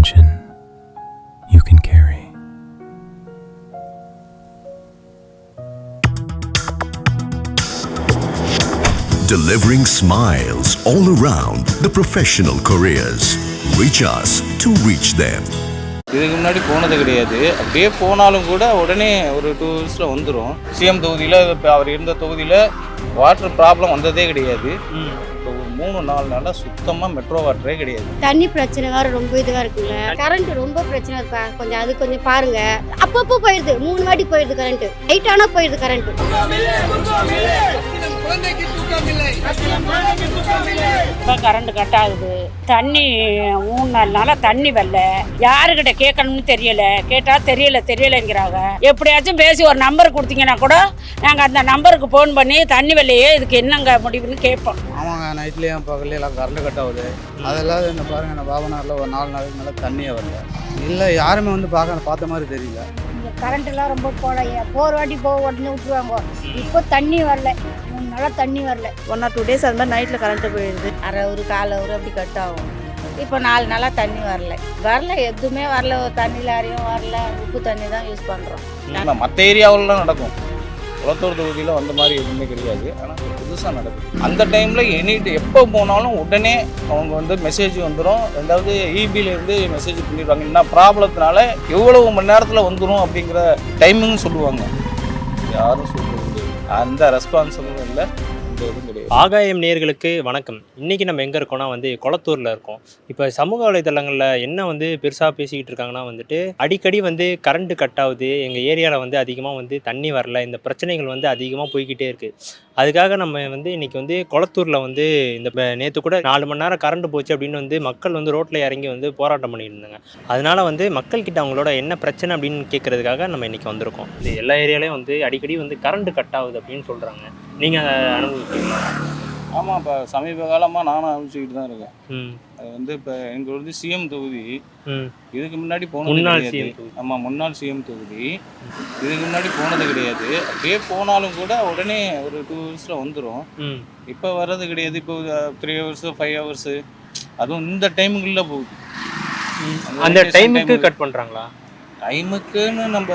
attention you can carry. Delivering smiles all around the professional careers. Reach us to reach them. இதுக்கு முன்னாடி போனது கிடையாது. அப்படியே போனாலும் கூட உடனே ஒரு 2 ஹவர்ஸில் வந்துடும். சிஎம் தொகுதியில் இப்போ அவர் இருந்த தொகுதியில் வாட்டர் ப்ராப்ளம் வந்ததே கிடையாது. இப்போ ஒரு 3-4 நாளாக சுத்தமாக மெட்ரோ வாட்டரே கிடையாது. தண்ணி பிரச்சனை வேறு ரொம்ப இதுவாக இருக்குல்ல. கரண்ட் ரொம்ப பிரச்சனை இருக்கா, கொஞ்சம் அது கொஞ்சம் பாருங்க. அப்பப்போ போயிடுது, 3 வாட்டி போயிடுது கரண்ட். நைட் ஆனால் போயிடுது கரண்ட். இப்போ கரண்ட் கட் ஆகுது. தண்ணி 3-4 நாளாக தண்ணி வரல. யாருக்கிட்ட கேட்கணும்னு தெரியல. கேட்டால் தெரியலைங்கிறாங்க. எப்படியாச்சும் பேசி ஒரு நம்பர் கொடுத்தீங்கன்னா கூட நாங்கள் அந்த நம்பருக்கு ஃபோன் பண்ணி தண்ணி வரலையே இதுக்கு என்னங்க முடிவுன்னு கேட்போம். ஆமாங்க, நைட்லேயும் பகல்லையும் எல்லாம் கரண்ட் கட் ஆகுது. அதெல்லாம் இந்த பாருங்க, இந்த பாபநாரில் ஒரு 4 நாளைக்கு மேலே தண்ணியே வரல. இல்லை, யாருமே வந்து பார்த்த மாதிரி தெரியல. கரண்ட்லாம் ரொம்ப போகிற வாட்டி உடனே விட்டுருவாங்க. இப்போ தண்ணி வரல, 3 நாளாக தண்ணி வரல. 1 or 2 days அது மாதிரி நைட்டில் கரண்ட்டு போயிடுது. அரை ஒரு கால் ஒரு அப்படி கட் ஆகும். இப்போ 4 நாளாக தண்ணி வரல எதுவுமே வரல. தண்ணி லாரியும் வரல, உப்பு தண்ணி தான் யூஸ் பண்ணுறோம். மற்ற ஏரியாவிலலாம் நடக்கும். குளத்தூர் தொகுதியில் வந்த மாதிரி எதுவுமே கிடையாது. ஆனால் புதுசாக நடக்கும். அந்த டைமில் எப்போ போனாலும் உடனே அவங்க வந்து மெசேஜ் வந்துடும். ரெண்டாவது இபியிலேருந்து மெசேஜ் பண்ணிடுவாங்க. என்ன ப்ராப்ளத்தினால எவ்வளவு மணி நேரத்தில் வந்துடும் அப்படிங்கிற டைமிங் சொல்லுவாங்க. யாரும் சொல்ல முடியாது. அந்த ரெஸ்பான்சிபிளும் இல்லை, இந்த இதுவும் கிடையாது. ஆகாயம் நேயர்களுக்கு வணக்கம். இன்றைக்கி நம்ம எங்கே இருக்கோம்னா குளத்தூரில் இருக்கோம். இப்போ சமூக வலைதளங்களில் என்ன பெருசாக பேசிக்கிட்டு இருக்காங்கன்னா அடிக்கடி கரண்ட்டு கட் ஆகுது, எங்கள் ஏரியாவில் அதிகமாக தண்ணி வரல, இந்த பிரச்சனைகள் அதிகமாக போய்கிட்டே இருக்குது. அதுக்காக நம்ம இன்றைக்கி குளத்தூரில் இந்த நேற்று கூட 4 மணி நேரம் கரண்ட் போச்சு அப்படின்னு மக்கள் ரோட்டில் இறங்கி போராட்டம் பண்ணிட்டு இருந்தாங்க. அதனால் மக்கள்கிட்ட அவங்களோட என்ன பிரச்சனை அப்படின்னு கேட்குறதுக்காக நம்ம இன்றைக்கி வந்திருக்கோம். இது எல்லா ஏரியாலையும் அடிக்கடி கரண்ட் கட் ஆகுது அப்படின்னு சொல்கிறாங்க. நீங்கள் அனுபவிக்கிறீங்களா? ஆமாம், இப்போ சமீப காலமாக நானும் அனுப்பிச்சிக்கிட்டு தான் இருக்கேன். அது இப்போ எங்களுக்கு சிஎம் தொகுதி. இதுக்கு முன்னாடி போனது கிடையாது. ஆமாம், முன்னாள் சிஎம் தொகுதி. இதுக்கு முன்னாடி போனது கிடையாது. அப்படியே போனாலும் கூட உடனே ஒரு 2 ஹவர்ஸில் வந்துடும். இப்போ வர்றது கிடையாது. இப்போ 3 hours 5 hours அதுவும் இந்த டைமுக்குள்ளே போகுது. அந்த டைமுக்கு கட் பண்ணுறாங்களா? டைமுக்குன்னு நம்ம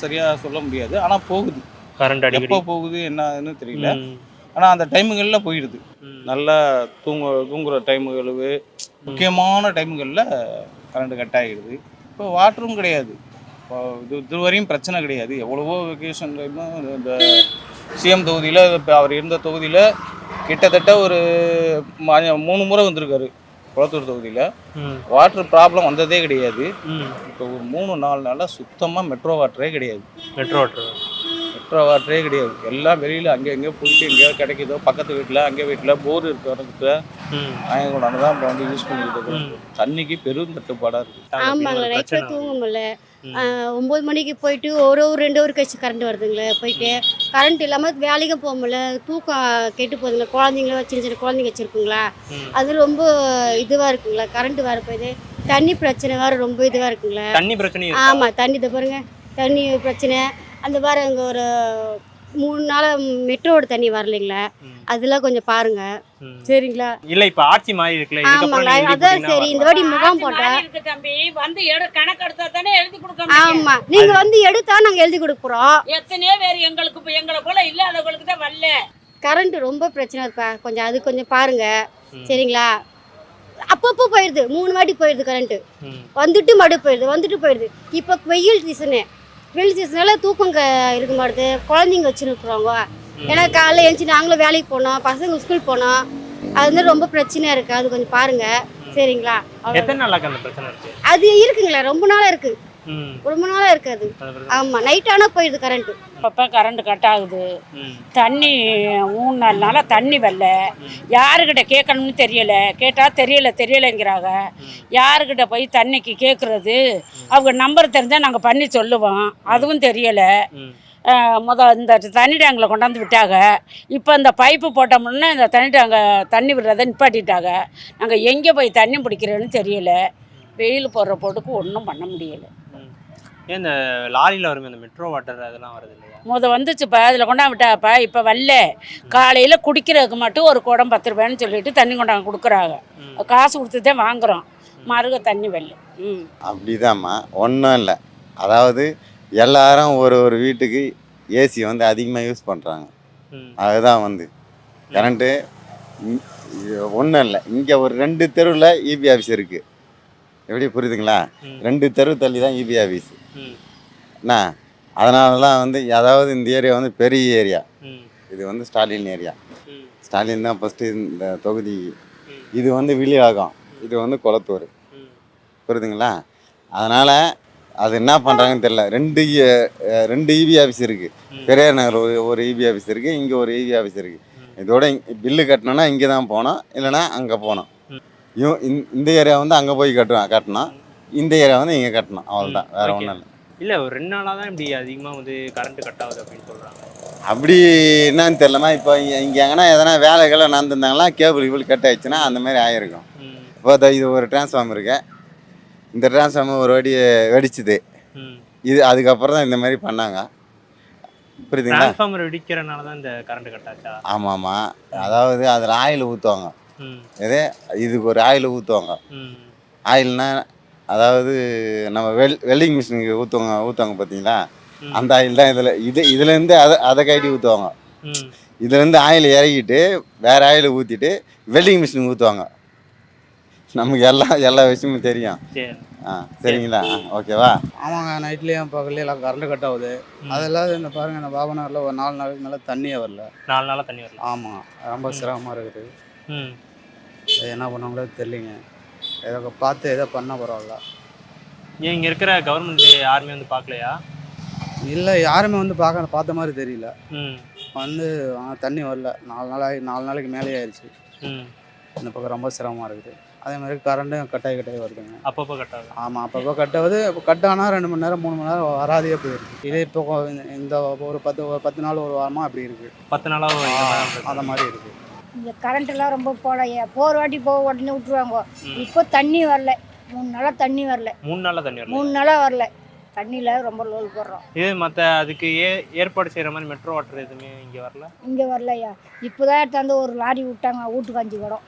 சரியாக சொல்ல முடியாது. ஆனால் போகுது. கரண்ட் எப்போ போகுது என்னன்னு தெரியல. ஆனால் அந்த டைமுகளில் போயிடுது. நல்லா தூங்குற டைமுகளுக்கு, முக்கியமான டைமுகளில் கரண்ட் கட் ஆகிடுது. இப்போ வாட்டரும் கிடையாது. இப்போ இதுவரையும் பிரச்சனை கிடையாது. எவ்வளவோ வெக்கேஷன் டைமும் இந்த சிஎம் தொகுதியில் இப்போ அவர் இருந்த தொகுதியில் கிட்டத்தட்ட ஒரு 3 முறை வந்திருக்காரு. குளத்தூர் தொகுதியில் வாட்டர் ப்ராப்ளம் வந்ததே கிடையாது. இப்போ ஒரு 3-4 நாளாக சுத்தமாக மெட்ரோ வாட்டரே கிடையாது. மெட்ரோ வாட்டரே கிடையாது. எல்லாம் வெளியில் அங்கே எங்கேயோ போயிட்டு எங்கேயோ கிடைக்குதோ, பக்கத்து வீட்டில் அங்கே வீட்டில் போர் இருக்கிறவங்க வாங்கி கொண்டாந்து தான் இப்போ யூஸ் பண்ணிக்கிட்டு இருக்கோம். தண்ணிக்கு பெரும் தட்டுப்பாடாக இருக்குது. ஆமாங்களா, நைட்டில் தூங்க முடியல. 9 மணிக்கு போயிட்டு ஒரு 2 ஹவர் கழிச்சு கரண்ட் வருதுங்களே. போயிட்டு கரண்ட் இல்லாமல் வேலைக்கும் போக முடியல. தூக்கம் கெட்டு போகுதுங்களா. குழந்தைங்கள சின்ன குழந்தைங்க வச்சுருக்குங்களா, அது ரொம்ப இதுவாக இருக்குங்களா. கரண்ட் வேறு போயிது. தண்ணி பிரச்சனை வேறு ரொம்ப இதுவாக இருக்குங்களா. தண்ணி பிரச்சனை? ஆமாம், தண்ணி இதை பாருங்க, தண்ணி பிரச்சனை. அந்த வாரம் அங்கே ஒரு 3 நாளாக மெட்ரோவோட தண்ணி வரலைங்களா. அதெல்லாம் கொஞ்சம் பாருங்க, சரிங்களா? இல்லை, இப்போ ஆட்சி மாறி இருக்குல்ல. ஆமாங்களா, அதான் சரி. இந்த வாட்டி முகாம் போட்டேன். ஆமாம், நீங்கள் எடுத்தா நாங்கள் எழுதி கொடுக்குறோம். எத்தனையோ பேர் எங்களை போல இல்லாதவங்களுக்கு தான் வரல. கரண்ட் ரொம்ப பிரச்சனை இருக்கா, கொஞ்சம் அது கொஞ்சம் பாருங்க, சரிங்களா? அப்பப்போ போயிடுது, 3 வாட்டி போயிடுது கரண்ட். வந்துட்டு மறுபடியும் போயிடுது. இப்போ வெயில் சீசனால தூக்கம் இருக்க மாட்டுது. குழந்தைங்க வச்சுருக்குறவங்க. ஏன்னா காலைல எழுந்துச்சு நாங்களும் வேலைக்கு போனோம், பசங்க ஸ்கூல் போனோம். அது ரொம்ப பிரச்சனையாக இருக்குது. அது கொஞ்சம் பாருங்கள், சரிங்களா? எத்தனை நாளாக அந்த பிரச்சனை இருக்குது? அது இருக்குங்களா, ரொம்ப நாளாக இருக்குது. ரொம்ப நாளாக இருக்காது. ஆமாம், நைட் ஆனால் போயிடுது கரண்ட்டு. அப்பப்போ கரண்ட் கட் ஆகுது. தண்ணி 3-4 நாளாக தண்ணி வரல. யாருக்கிட்ட கேட்கணும்னு தெரியல. கேட்டால் தெரியலைங்கிறாங்க. யாருக்கிட்ட போய் தண்ணிக்கு கேட்குறது? அவங்க நம்பர் தெரிஞ்சால் நாங்கள் பண்ணி சொல்லுவோம். அதுவும் தெரியலை. இந்த தண்ணி டேங்கில் கொண்டாந்து விட்டாங்க. இப்போ இந்த பைப்பு போட்டோம்னா இந்த தண்ணி டேங்கை தண்ணி விடுறதை நிப்பாட்டிட்டாங்க. நாங்கள் எங்கே போய் தண்ணி பிடிக்கிறோன்னு தெரியல. வெயில் போடுற போட்டுக்கு ஒன்றும் பண்ண முடியலை. ஏன் இந்த லாரியில் வருமே இந்த மெட்ரோ வாட்டர் அதெல்லாம் வருது இல்லையா? வந்துச்சுப்பா, அதில் கொண்டாந்து விட்டாப்பா. இப்போ வரல. காலையில் குடிக்கிறதுக்கு மட்டும் ஒரு குடம் 10 ரூபாய்ன்னு சொல்லிட்டு தண்ணி கொண்டாந்து கொடுக்குறாங்க. காசு கொடுத்து தான் வாங்குகிறோம். மறுக தண்ணி வரல. அப்படிதாம்மா, ஒன்றும் இல்லை. அதாவது எல்லாரும் ஒரு ஒரு வீட்டுக்கு ஏசி வந்து அதிகமாக யூஸ் பண்ணுறாங்க. அதுதான் வந்து கரண்ட்டு ஒன்றும் இல்லை. இங்கே ஒரு 2 தெருவில் இபி ஆஃபீஸ் இருக்குது. எப்படி புரியுதுங்களா? 2 தெரு தள்ளி தான் இபி ஆஃபீஸ். என்ன அதனாலலாம் வந்து அதாவது இந்த ஏரியா வந்து பெரிய ஏரியா. இது வந்து ஸ்டாலின் ஏரியா. ஸ்டாலின் தான் ஃபஸ்ட்டு இந்த தொகுதி. இது வந்து வில்லிவாக்கம், இது வந்து கொளத்தூர். புரியுதுங்களா? அதனால் அது என்ன பண்ணுறாங்கன்னு தெரியல. 2 இபி ஆஃபீஸ் இருக்குது. பெரியார் நகர் ஒரு இபி ஆஃபீஸ் இருக்குது, இங்கே ஒரு இபி ஆஃபீஸ் இருக்குது. இதோட பில்லு கட்டணும்னா இங்கே தான் போனோம், இல்லைனா அங்கே போனோம். இந்த ஏரியா வந்து அங்கே போய் கட்டணும், இந்த ஏரியா வந்து இங்கே கட்டணும். அவ்வளோதான், வேறு ஒன்றும் இல்லை. இல்லை, ஒரு 2 நாளாக தான் இப்படி அதிகமாக வந்து கரண்ட்டு கட் ஆகுது அப்படின்னு சொல்கிறாங்க. அப்படி என்னன்னு தெரியலமா. இப்போ இங்கே எங்கன்னா எதனா வேலைகளை நடந்துருந்தாங்களா, கேபிள் இவ்வளோ கட் ஆயிடுச்சுன்னா அந்த மாதிரி ஆகிருக்கும். இப்போ இது ஒரு டிரான்ஸ்ஃபார்மர் இருக்கு. இந்த டிரான்ஸ்ஃபார்மர் ஒரு வாட்டி வெடிச்சுது. இது அதுக்கப்புறம் தான் இந்த மாதிரி பண்ணாங்க. புரியுதுங்களா? டிரான்ஸ்ஃபார்மர் வெடிக்கிறனால தான் இந்த கரண்ட் கட் ஆச்சா? ஆமாம்மா. அதாவது அதில் ஆயில் ஊற்றுவாங்க. இதுக்கு ஒரு ஆயில் ஊற்றுவாங்க. ஆயில்னா அதாவது நம்ம வெல்டிங் மிஷினுக்கு ஊற்றுவாங்க பார்த்தீங்களா? அந்த ஆயில் தான் இதுலேருந்து அதை கட்டி ஊற்றுவாங்க. இதுலேருந்து ஆயில் இறக்கிட்டு வேறு ஆயில் ஊற்றிட்டு வெல்டிங் மிஷினுக்கு ஊற்றுவாங்க. நமக்கு எல்லா விஷயமும் தெரியும். சரிங்களா? ஓகேவா? ஆமாங்க, நைட்லேயும் பகல்லையும் எல்லாம் கரண்ட் கட் ஆகுது. அதெல்லாம் இந்த பாருங்கள், இந்த பாபநாரில் ஒரு 4 நாளைக்கு மேலே தண்ணியே வரல. 4 நாளாக தண்ணி வரல. ஆமாம், ரொம்ப சிரமமாக இருக்குது. என்ன பண்ணாங்களோ தெரியலிங்க. ஏதோ பார்த்து ஏதோ பண்ணால் பரவாயில்ல. ஏன் இங்கே இருக்கிற கவர்மெண்ட் யாருமே வந்து பார்க்கலையா? இல்லை, யாருமே வந்து பார்த்த மாதிரி தெரியல. வந்து தண்ணி வரல. 4 நாளைக்கு மேலே ஆயிடுச்சு. இந்த பக்கம் ரொம்ப சிரமமாக இருக்குது. அதே மாதிரி கரண்ட்டும் கட்டாயி வருதுங்க. அப்பப்போ கட் ஆகுது. ஆமாம், அப்பப்போ கட்டாவது. இப்போ கட் ஆனால் 2 மணி நேரம் 3 மணி நேரம் வராதே போயிருக்கு. இதே இப்போ இந்த ஒரு 10 நாள் ஒரு வாரமாக அப்படி இருக்குது. 10 நாளாக அந்த மாதிரி இருக்குது. இந்த கரண்ட்டெல்லாம் ரொம்ப போகிற வாட்டி உடனே விட்டுருவாங்க. இப்போ தண்ணி வரல. 3 நாளாக தண்ணி வரல. 3 நாளாக தண்ணி வரல. 3 நாளாக வரல. தண்ணியில் ரொம்ப லோல் போடுறோம். இது மற்ற அதுக்கு ஏற்பாடு செய்கிற மாதிரி மெட்ரோ வாட்டர் எதுவுமே இங்கே வரல? இங்கே வரலையா? இப்போ தான் எடுத்தாந்து ஒரு லாரி விட்டாங்க வீட்டுக்கு 5 குடம்.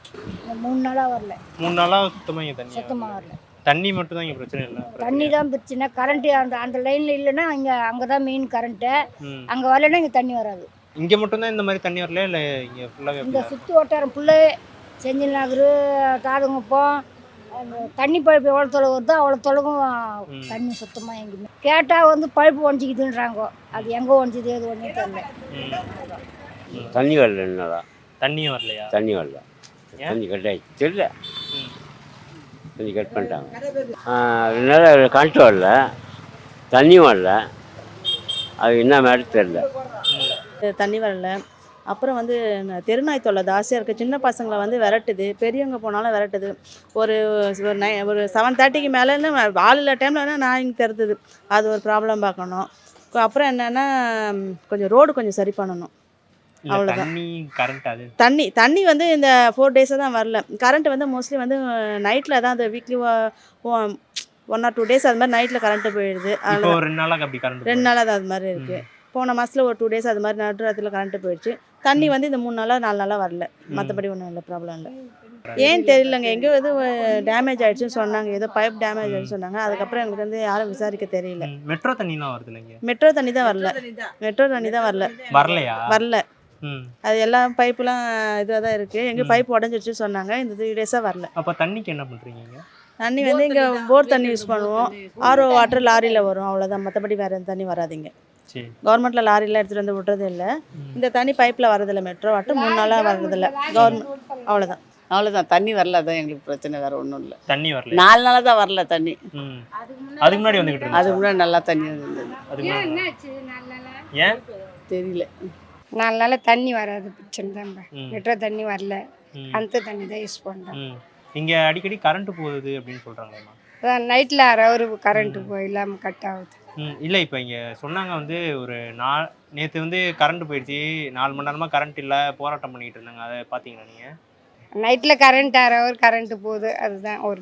3 நாளாக வரல. 3 நாளாக சுத்தமாக இங்கே தண்ணி சுத்தமாக வரல. தண்ணி மட்டும் தான் இங்கே பிரச்சனை இல்லை. தண்ணி தான் பிரச்சனை. கரண்ட்டு அந்த லைனில் இல்லைன்னா அங்கே தான் மெயின் கரண்ட்டு. அங்கே வரலைன்னா இங்கே தண்ணி வராது. இங்கே மட்டும்தான் இந்த மாதிரி தண்ணி வரல, இல்லை இங்கே ஃபுல்லாகவே? இந்த சுற்று வட்டாரம் ஃபுல்லாகவே செஞ்சில் நகர், தாதுங்குப்பம், தண்ணி பழுப்பு எவ்வளோ தொலைவு வருதோ அவ்வளோ தொலைவும் தண்ணி சுத்தமாக எங்கேயுமே. கேட்டால் வந்து பழுப்பு ஒஞ்சிக்குதுன்றாங்க. அது எங்கே ஒஞ்சிது எது ஒன்றும் தெரியல. தண்ணி வரல. என்னடா தண்ணியும் வரலையா? தண்ணி வரல. தண்ணி கட் ஆகிடுச்சு. தெரியல, தண்ணி கட் பண்ணிட்டாங்க. 2 நாள் கரண்ட் வரல, தண்ணியும் வரல. அது என்ன மாதிரி தெரியல. தண்ணி வரல. அப்புறம் வந்து தெருநாய் தொல்லை ஜாஸ்தியாக இருக்குது. சின்ன பசங்களை வந்து விரட்டுது, பெரியவங்க போனாலும் விரட்டுது. ஒரு 7:30க்கு மேலேன்னு ஆளில் டைமில் வேணால் நாய்ங்க தருது. அது ஒரு ப்ராப்ளம் பார்க்கணும். அப்புறம் என்னென்னா கொஞ்சம் ரோடு கொஞ்சம் சரி பண்ணணும். அவ்வளோதான். தண்ணி வந்து இந்த 4 டேஸாக தான் வரல. கரண்ட் வந்து மோஸ்ட்லி வந்து நைட்டில் தான், அது வீக்லி 1 or 2 days அது மாதிரி நைட்டில் கரண்ட்டு போயிடுது. 2 நாளாக தான் அது மாதிரி இருக்குது. போன மாதத்தில் ஒரு 2 days அது மாதிரி நடுராத்திரியில் கரண்ட்டு போயிடுச்சு. தண்ணி வந்து இந்த 3 நாளாக 4 நாளாக வரல. மற்றபடி ஒன்றும் இல்லை, ப்ராப்ளம் இல்லை. ஏன் தெரியலங்க, எங்கேயோ எதுவும் டேமேஜ் ஆகிடுச்சுன்னு சொன்னாங்க. ஏதோ பைப் டேமேஜ் ஆகிடுச்சு சொன்னாங்க. அதுக்கப்புறம் எங்களுக்கு வந்து யாரும் விசாரிக்க தெரியல. மெட்ரோ தண்ணிலாம் வருது இல்லைங்க? மெட்ரோ தண்ணி தான் வரல. மெட்ரோ தண்ணி தான் வரல. வரல. அது எல்லாம் பைப்புலாம் இதாக தான் இருக்குது. எங்கேயும் பைப் உடஞ்சிருச்சு சொன்னாங்க. இந்த 3 days-ஆக வரல. அப்போ தண்ணிக்கு என்ன பண்ணுறீங்க? தண்ணி வந்து இங்கே போர் தண்ணி யூஸ் பண்ணுவோம். ஆர்ஓ வாட்டர் லாரியில் வரும், அவ்வளோதான். மற்றபடி வேறு எந்த தண்ணி வராதிங்க. கவர்மெண்ட்டில் லாரியில் எடுத்துகிட்டு வந்து விட்றது இல்லை. இந்த தண்ணி பைப்பில் வரதில்லை. மெட்ரோ வாட்டர் 3 நாளாக வர்றதில்லை. கவர்மெண்ட் அவ்வளோதான். தண்ணி வரல, அதான் எங்களுக்கு பிரச்சனை, வேறு ஒன்றும் இல்லை. தண்ணி வரல. 4 நாளாக தான் வரல தண்ணி. அதுக்கு முன்னாடி வந்துக்கிட்டு அதுக்கு முன்னாடி நல்லா தண்ணி இருந்தது. ஏன் தெரியல. 4 நாளாக தண்ணி வராது, பிரச்சனை தான். மெட்ரோ தண்ணி வரல, அந்த தண்ணி தான் யூஸ் பண்ணுறோம். இங்கே அடிக்கடி கரண்ட்டு போகுது அப்படின்னு சொல்கிறாங்களேம்மா? அதான் நைட்டில் 1 hour கரண்ட்டு இல்லாமல் கட் ஆகுது. இல்லை, இப்போ இங்கே சொன்னாங்க வந்து ஒரு நேற்று வந்து கரண்ட் போயிடுச்சு, 4 மணி நேரமாக கரண்ட் இல்லை, போராட்டம் பண்ணிக்கிட்டு இருந்தாங்க. அதை பார்த்தீங்களா நீங்கள்? நைட்டில் கரண்ட் 1 hour கரண்ட்டு போகுது, அதுதான் 1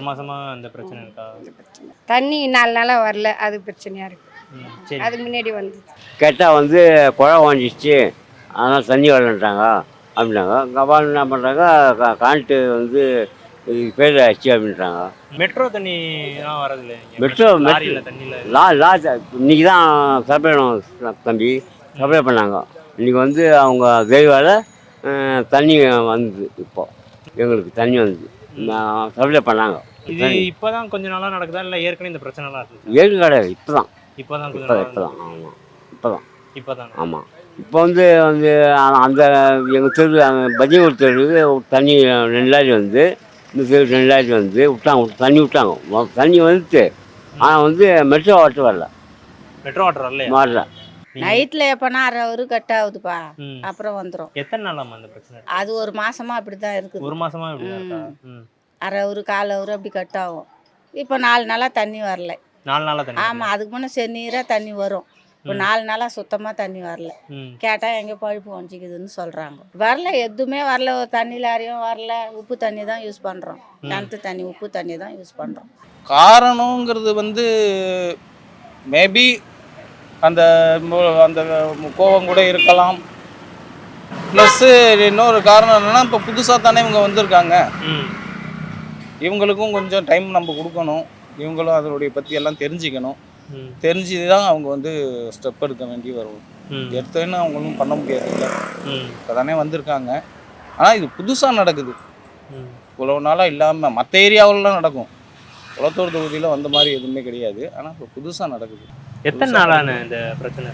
மாதமாக அந்த பிரச்சனை இருக்கா? பிரச்சனை தண்ணி 4 நாளாக வரல, அது பிரச்சனையாக இருக்குது. அது முன்னாடி வந்து கேட்டால் வந்து குழாய் வாங்கிடுச்சு, அதனால் தண்ணி வரலன்றாங்க அப்படின்னாங்க. கபால் என்ன பண்ணுறாங்க, கரண்ட்டு வந்து இது பேர் ஆச்சு அப்படின்றாங்க. மெட்ரோ தண்ணிலாம் வரதில்லை மெட்ரோ லாரியில் தண்ணியில் இன்னைக்கு தான் சப்ளை தம்பி சப்ளை பண்ணாங்க. இன்றைக்கி வந்து அவங்க தெய்வால் தண்ணி வந்தது. இப்போ எங்களுக்கு தண்ணி வந்து சப்ளை பண்ணாங்க. இது இப்போ தான் கொஞ்ச நாளாக நடக்குதா இல்லை ஏற்கனவே இந்த பிரச்சனைலாம் இருக்குது? ஏற்கனவே கிடையாது, இப்போ தான் இப்போ தான் ஆமாம் இப்போ தான் ஆமாம். இப்போ வந்து அந்த எங்கள் தெரு பஜ்ஜியூர் தெருவுக்கு தண்ணி 2 லாரி வந்து இந்த தெரு 2 லாரி வந்து தண்ணி விட்டாங்க. தண்ணி வந்துட்டு ஆனால் வந்து மெட்ரோ வாட்டர் வரல. மெட்ரோ வாட்டர் வரல. நைட்டில் எப்போனா 1/2 ஹவர் கட் ஆகுதுப்பா, அப்புறம் வந்துடும். எத்தனை நாளாமா அந்த பிரச்சனை? அது ஒரு மாசமா அப்படி தான் இருக்குது. ஒரு மாசமா இப்படி தான் இருக்கா? 1/2 ஹவர் 1/4 ஹவர் அப்படி கட் ஆகும். இப்போ 4 நாளாக தண்ணி வரல. 4 நாளாக தண்ணி? ஆமாம், அதுக்கு முன்னே செந்நீராக தண்ணி வரும். இப்போ 4 நாளாக சுத்தமாக தண்ணி வரல. கேட்டால் எங்கே பழுப்பு வஞ்சிக்குதுன்னு சொல்கிறாங்க. வரல, எதுவுமே வரல. தண்ணி லாரியும் வரல. உப்பு தண்ணி தான் யூஸ் பண்ணுறோம். கிணத்து தண்ணி உப்பு தண்ணி தான் யூஸ் பண்ணுறோம். காரணங்கிறது வந்து மேபி அந்த கோவம் கூட இருக்கலாம். ப்ளஸ்ஸு இன்னொரு காரணம் என்னென்னா, இப்போ புதுசாக தானே இவங்க வந்திருக்காங்க. இவங்களுக்கும் கொஞ்சம் டைம் நம்ம கொடுக்கணும். இவங்களும் அதனுடைய பற்றி எல்லாம் தெரிஞ்சுக்கணும். தெரிஞ்சு தான் அவங்க வந்து ஸ்டெப் எடுக்க வேண்டி வரும். எடுத்தோன்னு அவங்களும் பண்ண முடியாது இல்லை. இப்போ தானே வந்திருக்காங்க. ஆனால் இது புதுசாக நடக்குது. இவ்வளோ நாளாக இல்லாமல் மற்ற ஏரியாவிலலாம் நடக்கும். குளத்தூர் தொகுதியில் வந்த மாதிரி எதுவுமே கிடையாது. ஆனால் இப்போ புதுசாக நடக்குது. எத்தனை நாளான இந்த பிரச்சனை?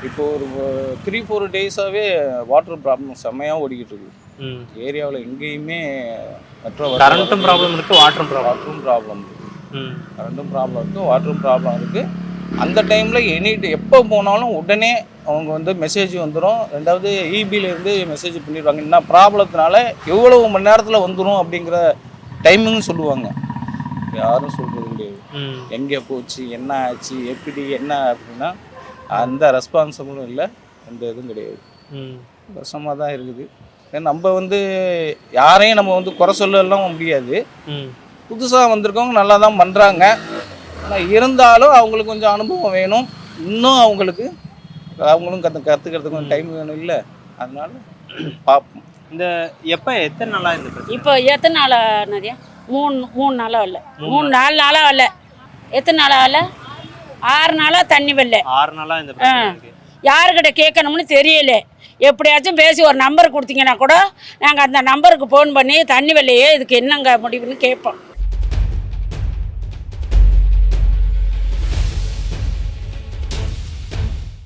இப்போ ஒரு 3-4 டேஸாகவே வாட்டர் ப்ராப்ளம் செம்மையாக ஓடிக்கிட்டு இருக்குது. ஏரியாவில் எங்கேயுமே மெட்ரோ கரண்ட்டும் ப்ராப்ளம் இருக்குது, வாட்டரும் ப்ராப்ளம் இருக்குது. கரண்ட்டும் ப்ராப்ளம் இருக்குது, வாட்டரும் ப்ராப்ளம் இருக்குது. அந்த டைமில் எப்போ போனாலும் உடனே அவங்க வந்து மெசேஜ் வந்துடும். ரெண்டாவது இபியிலேருந்து மெசேஜ் பண்ணிடுவாங்க. என்ன ப்ராப்ளத்தினால எவ்வளவு மணி நேரத்தில் வந்துடும் அப்படிங்கிற டைமிங்னு சொல்லுவாங்க. யாரும் சொல்கிறது கிடையாது. எங்கே போச்சு, என்ன ஆச்சு, எப்படி என்ன அப்படின்னா அந்த ரெஸ்பான்சிபிளும் இல்லை, எந்த இதுவும் கிடையாது. கஷ்டமாக தான் இருக்குது. நம்ம வந்து யாரையும் நம்ம வந்து குறை சொல்லலாம் முடியாது. புதுசாக வந்திருக்கவங்க நல்லா தான் பண்ணுறாங்க. ஆனால் இருந்தாலும் அவங்களுக்கு கொஞ்சம் அனுபவம் வேணும். இன்னும் அவங்களும் கற்றுக்கிறதுக்கு கொஞ்சம் டைம் வேணும் இல்லை. அதனால பார்ப்போம். இந்த எத்தனை நாளாக இந்த பிரச்சனை? இப்போ எத்தனை நாளாக நிறையா? 3 நாளாக இல்லை, 4 நாளாக வரல. எத்தனை நாளாக வரல? 6 நாளாக தண்ணி வரல. 6 நாளாக இந்த பிரச்சனை. யாருக்கிட்ட கேட்கணும்னு தெரியல. எப்படியாச்சும் பேசி ஒரு நம்பர் கொடுத்தீங்கன்னா கூட நாங்கள் அந்த நம்பருக்கு ஃபோன் பண்ணி தண்ணி வரலையே, இதுக்கு என்னங்க முடிவுன்னு கேட்போம்.